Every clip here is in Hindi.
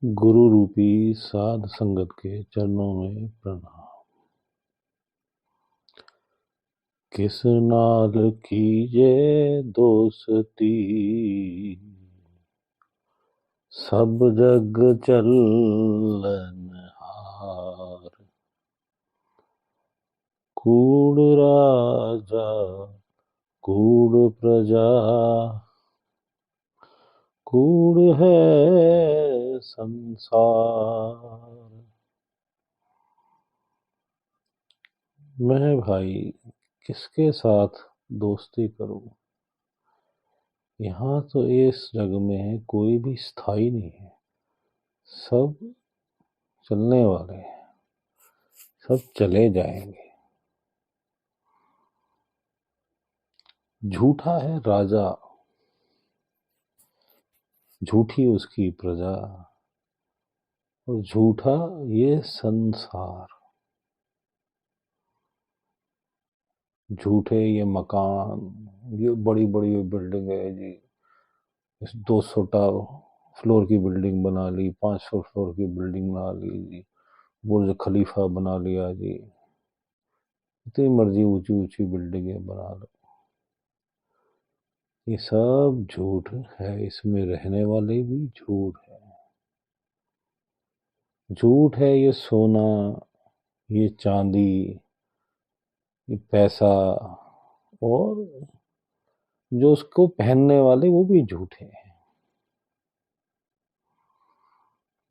गुरु रूपी साध संगत के चरणों में प्रणाम। किस नाल कीजे दोस्ती, सब जग चलनहार। कूड़ राजा कूड़ प्रजा, कूड़ है संसार। मैं भाई किसके साथ दोस्ती करूं? यहाँ तो इस जग में कोई भी स्थायी नहीं है, सब चलने वाले हैं, सब चले जाएंगे। झूठा है राजा, झूठी उसकी प्रजा, और झूठा ये संसार। झूठे ये मकान, ये बड़ी बड़ी बिल्डिंग है जी, इस 200 फ्लोर की बिल्डिंग बना ली, 500 फ्लोर की बिल्डिंग बना ली जी, बुर्ज खलीफा बना लिया जी, जितनी मर्जी ऊंची ऊंची बिल्डिंगें बना लो। ये सब झूठ है, इसमें रहने वाले भी झूठ है। झूठ है ये सोना, ये चांदी, ये पैसा, और जो उसको पहनने वाले वो भी झूठे हैं।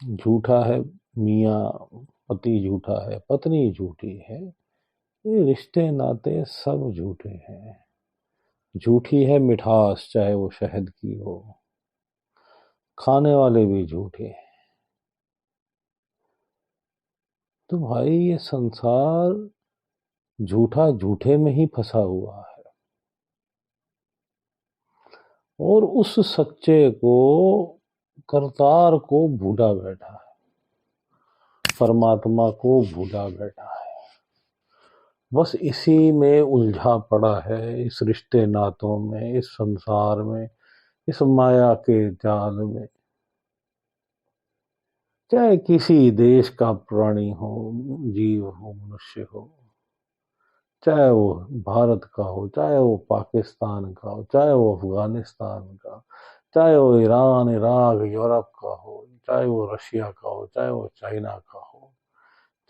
झूठा है मियाँ, पति झूठा है, पत्नी झूठी है, ये रिश्ते नाते सब झूठे हैं। झूठी है मिठास, चाहे वो शहद की हो, खाने वाले भी झूठे हैं। तो भाई ये संसार झूठा झूठे में ही फंसा हुआ है, और उस सच्चे को, करतार को भूला बैठा है, परमात्मा को भूला बैठा है। बस इसी में उलझा पड़ा है, इस रिश्ते नातों में, इस संसार में, इस माया के जाल में। चाहे किसी देश का प्राणी हो, जीव हो, मनुष्य हो, चाहे वो भारत का हो, चाहे वो पाकिस्तान का हो, चाहे वो अफगानिस्तान का, चाहे वो ईरान, इराक, यूरोप का हो, चाहे वो रशिया का हो, चाहे वो चाइना का हो,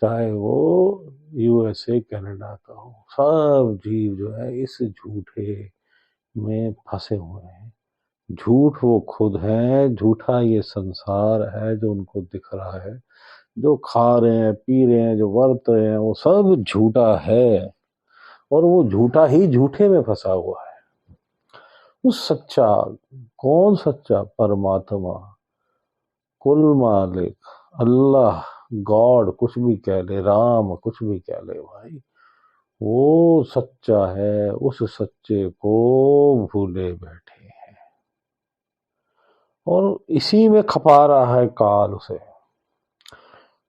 चाहे वो यूएसए कनाडा का हो, सब जीव जो है इस झूठे में फंसे हुए हैं। झूठ वो खुद है, झूठा ये संसार है जो उनको दिख रहा है, जो खा रहे हैं, पी रहे हैं, जो वर्त रहे हैं, वो सब झूठा है, और वो झूठा ही झूठे में फंसा हुआ है। उस सच्चा, कौन सच्चा? परमात्मा, कुल मालिक, अल्लाह, गॉड, कुछ भी कह ले, राम, कुछ भी कह ले भाई, वो सच्चा है। उस सच्चे को भूले बैठे हैं, और इसी में खपा रहा है काल, उसे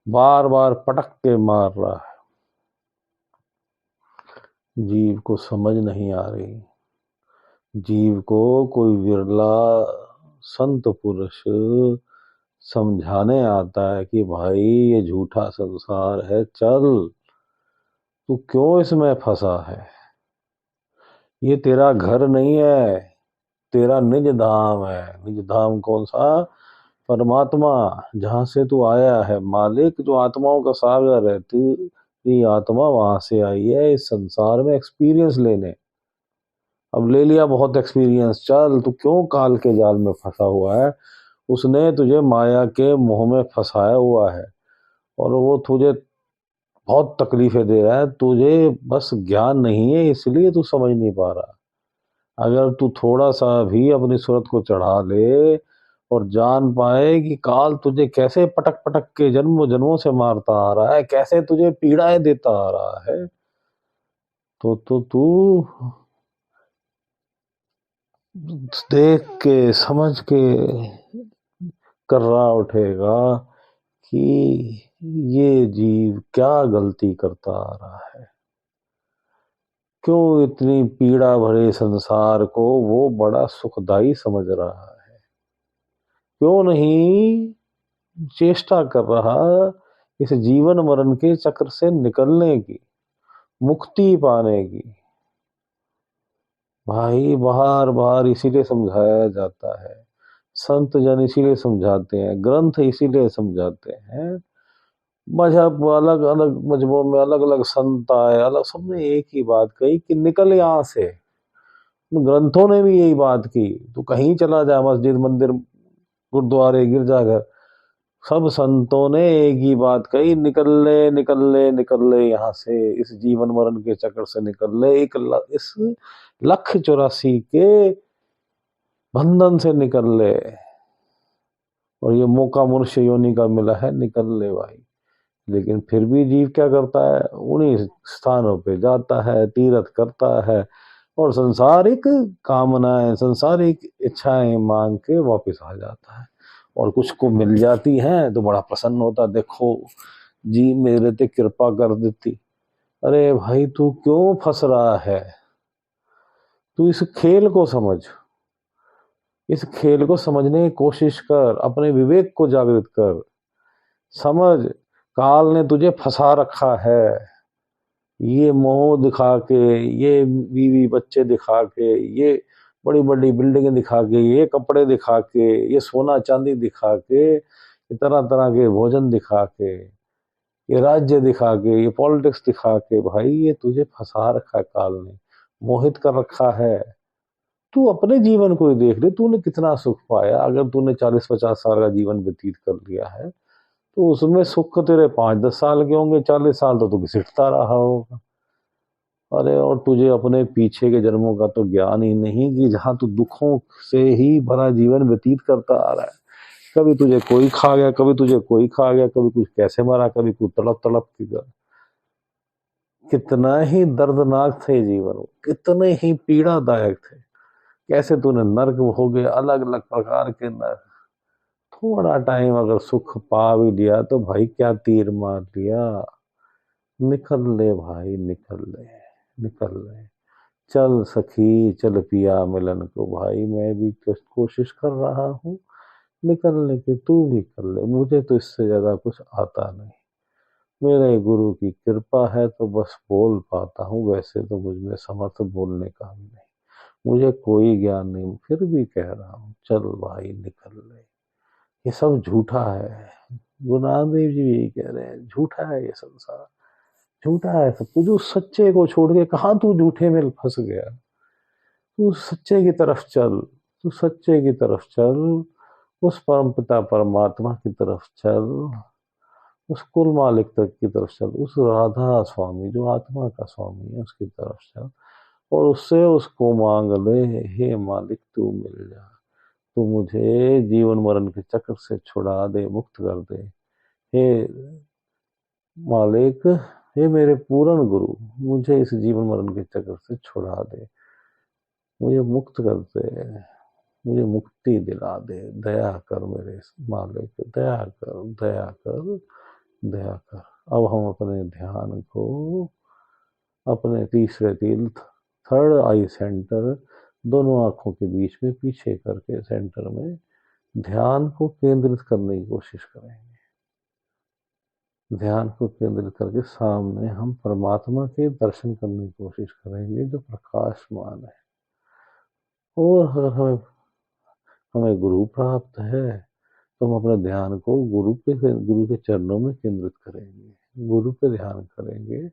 बार बार पटक के मार रहा है। जीव को समझ नहीं आ रही। जीव को कोई विरला संत पुरुष समझाने आता है कि भाई ये झूठा संसार है, चल, तू क्यों इसमें फंसा है? ये तेरा घर नहीं है, तेरा निज धाम है। निज धाम कौन सा? परमात्मा, जहां से तू आया है। मालिक जो आत्माओं का सागर है, तू, ये आत्मा वहां से आई है इस संसार में एक्सपीरियंस लेने। अब ले लिया बहुत एक्सपीरियंस, चल, तू क्यों काल के जाल में फंसा हुआ है? उसने तुझे माया के मोह में फंसाया हुआ है, और वो तुझे बहुत तकलीफें दे रहा है। तुझे बस ज्ञान नहीं है, इसलिए तू समझ नहीं पा रहा। अगर तू थोड़ा सा भी अपनी सूरत को चढ़ा ले और जान पाए कि काल तुझे कैसे पटक पटक के जन्मों जन्मों से मारता आ रहा है, कैसे तुझे पीड़ाएं देता आ रहा है, तो तू देख के समझ के कर्रा उठेगा कि ये जीव क्या गलती करता आ रहा है। क्यों इतनी पीड़ा भरे संसार को वो बड़ा सुखदाई समझ रहा है? क्यों नहीं चेष्टा कर रहा इस जीवन मरण के चक्र से निकलने की, मुक्ति पाने की। भाई बार बार इसीलिए समझाया जाता है, संत जन इसीलिए समझाते हैं, ग्रंथ इसीलिए समझाते हैं। मजहब अलग अलग मजहबों में अलग अलग संत आए, अलग सबने एक ही बात कही कि निकल यहाँ से। ग्रंथों ने भी यही बात की। तो कहीं चला जाए, मस्जिद, मंदिर, गुरुद्वारे, गिरजाघर, सब संतों ने एक ही बात कही, निकल ले निकल ले निकल ले यहाँ से, इस जीवन मरण के चक्कर से निकल ले, इस 1,84 के बंधन से निकल ले। और ये मौका मनुष्य योनि का मिला है, निकल ले भाई। लेकिन फिर भी जीव क्या करता है, उन्हीं स्थानों पे जाता है, तीर्थ करता है और सांसारिक कामनाएं, सांसारिक इच्छाएं मांग के वापस आ जाता है। और कुछ को मिल जाती हैं तो बड़ा प्रसन्न होता, देखो जी मेरे ते कृपा कर देती। अरे भाई तू क्यों फंस रहा है? तू इस खेल को समझ, इस खेल को समझने की कोशिश कर, अपने विवेक को जागृत कर। समझ, काल ने तुझे फंसा रखा है, ये मोह दिखा के, ये बीवी बच्चे दिखा के, ये बड़ी बड़ी बिल्डिंगें दिखा के, ये कपड़े दिखा के, ये सोना चांदी दिखा के, ये तरह तरह के भोजन दिखा के, ये राज्य दिखा के, ये पॉलिटिक्स दिखा के, भाई ये तुझे फंसा रखा है, काल ने मोहित कर रखा है। तू अपने जीवन को ही देख ले, तूने कितना सुख पाया। अगर तूने 40-50 साल का जीवन व्यतीत कर लिया है तो उसमें सुख तेरे 5-10 साल के होंगे, 40 साल तो तू घिसटता रहा होगा। अरे और तुझे अपने पीछे के जन्मों का तो ज्ञान ही नहीं कि जहां तू दुखों से ही भरा जीवन व्यतीत करता आ रहा है। कभी तुझे कोई खा गया, कभी तुझे कोई खा गया, कभी कुछ कैसे मरा, कभी कुछ तड़प तड़प के गया। कितना ही दर्दनाक थे जीवन, कितने ही पीड़ादायक थे। कैसे तूने नर्क भोगे, अलग अलग प्रकार के नर्क। थोड़ा टाइम अगर सुख पा भी लिया तो भाई क्या तीर मार लिया। निकल ले भाई, निकल ले, निकल ले। चल सखी चल पिया मिलन को, भाई मैं भी कोशिश कर रहा हूँ निकलने की, तू भी कर ले। मुझे तो इससे ज्यादा कुछ आता नहीं, मेरे गुरु की कृपा है तो बस बोल पाता हूँ, वैसे तो मुझ में समर्थ बोलने का भी नहीं, मुझे कोई ज्ञान नहीं, फिर भी कह रहा हूँ चल भाई निकल ले। ये सब झूठा है। गुरु नानक देव जी यही कह रहे हैं, झूठा है ये संसार, झूठा है सब कुछ। उस सच्चे को छोड़ के कहाँ तू झूठे में फंस गया? तू सच्चे की तरफ चल, तू सच्चे की तरफ चल, उस परम पिता परमात्मा की तरफ चल, उस कुल मालिक तक की तरफ चल, उस राधा स्वामी जो आत्मा का स्वामी है उसकी तरफ चल और उससे उसको मांग ले, हे मालिक तू मिल जा, तू मुझे जीवन मरण के चक्र से छुड़ा दे, मुक्त कर दे। हे मालिक, हे मेरे पूर्ण गुरु, मुझे इस जीवन मरण के चक्र से छुड़ा दे, मुझे मुक्त कर दे, मुझे मुक्ति दिला दे। दया कर मेरे मालिक, दया कर, दया कर, दया कर। अब हम अपने ध्यान को अपने तीसरे तीर्थ, थर्ड आई सेंटर, दोनों आंखों के बीच में पीछे करके सेंटर में ध्यान को केंद्रित करने की कोशिश करेंगे। ध्यान को केंद्रित करके सामने हम परमात्मा के दर्शन करने की कोशिश करेंगे जो प्रकाशमान है। और अगर हमें हमें गुरु प्राप्त है तो हम अपने ध्यान को गुरु के चरणों में केंद्रित करेंगे, गुरु पे ध्यान करेंगे।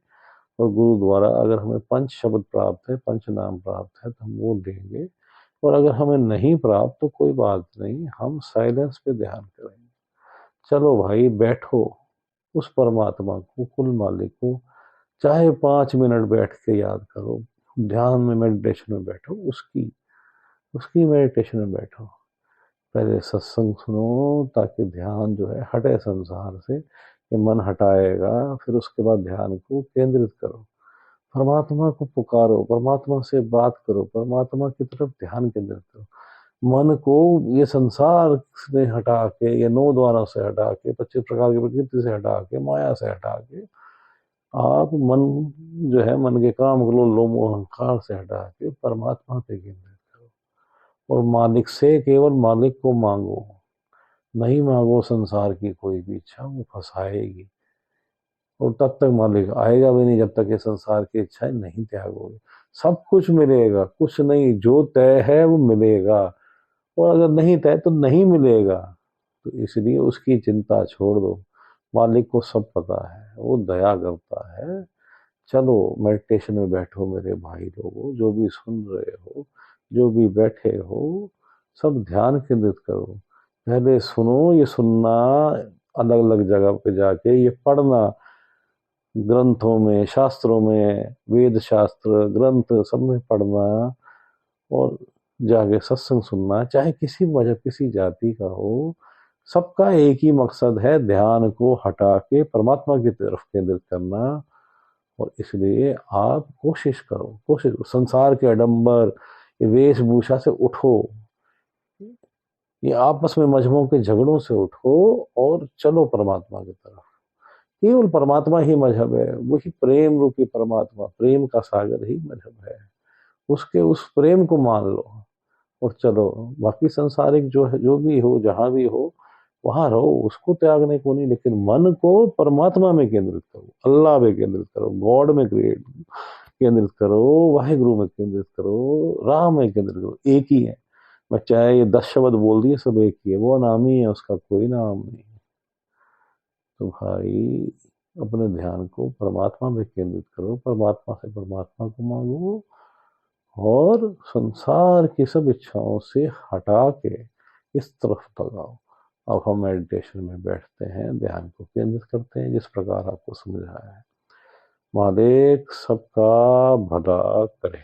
और गुरु द्वारा अगर हमें पंच शब्द प्राप्त है, पंच नाम प्राप्त है तो हम वो लेंगे। और अगर हमें नहीं प्राप्त तो कोई बात नहीं, हम साइलेंस पे ध्यान करेंगे। चलो भाई बैठो, उस परमात्मा को, कुल मालिक को चाहे 5 मिनट बैठ के याद करो, ध्यान में मेडिटेशन में बैठो, उसकी उसकी मेडिटेशन में बैठो। पहले सत्संग सुनो ताकि ध्यान जो है हटे संसार से, ये मन हटाएगा। फिर उसके बाद ध्यान को केंद्रित करो, परमात्मा को पुकारो, परमात्मा से बात करो, परमात्मा की तरफ ध्यान केंद्रित करो। मन को ये संसार से हटा के, ये 9 द्वारों से हटा के, 25 प्रकार की प्रकृति से हटा के, माया से हटा के, आप मन जो है, मन के काम क्रोध लोभ मोह अहंकार से हटा के परमात्मा पे केंद्रित करो और मालिक से केवल मालिक को मांगो। नहीं मांगो संसार की कोई भी इच्छा, वो फंसाएगी। और तब तक मालिक आएगा भी नहीं जब तक ये संसार की इच्छाएं नहीं त्यागोगे। सब कुछ मिलेगा, कुछ नहीं, जो तय है वो मिलेगा, और अगर नहीं तय तो नहीं मिलेगा। तो इसलिए उसकी चिंता छोड़ दो, मालिक को सब पता है, वो दया करता है। चलो मेडिटेशन में बैठो मेरे भाई लोगों, जो भी सुन रहे हो, जो भी बैठे हो, सब ध्यान केंद्रित करो। पहले सुनो, ये सुनना, अलग अलग जगह पे जाके ये पढ़ना, ग्रंथों में, शास्त्रों में, वेद शास्त्र ग्रंथ सब में पढ़ना, और जाके सत्संग सुनना, चाहे किसी मजहब किसी जाति का हो। सबका एक ही मकसद है, ध्यान को हटा के परमात्मा की तरफ केंद्रित करना। और इसलिए आप कोशिश करो, कोशिश करो, संसार के आडंबर, ये वेशभूषा से उठो, ये आपस में मजहबों के झगड़ों से उठो, और चलो परमात्मा की तरफ। केवल परमात्मा ही मजहब है, वही प्रेम रूपी परमात्मा, प्रेम का सागर ही मजहब है। उसके उस प्रेम को मान लो और चलो। बाकी संसारिक जो है, जो भी हो, जहां भी हो, वहां रहो, उसको त्यागने को नहीं, लेकिन मन को परमात्मा में केंद्रित करो, अल्लाह में केंद्रित करो, गॉड में केंद्रित करो, वाहिगुरु में केंद्रित करो, राम में केंद्रित करो। एक ही है। मैं चाहे ये 10 शब्द बोल दिए, सब एक ही है, वो नाम ही है, उसका कोई नाम नहीं। तो भाई अपने ध्यान को परमात्मा में केंद्रित करो, परमात्मा से परमात्मा को मांगो, और संसार की सब इच्छाओं से हटा के इस तरफ लगाओ। अब हम मेडिटेशन में बैठते हैं, ध्यान को केंद्रित करते हैं, जिस प्रकार आपको समझाया है। मालिक सबका भला करे।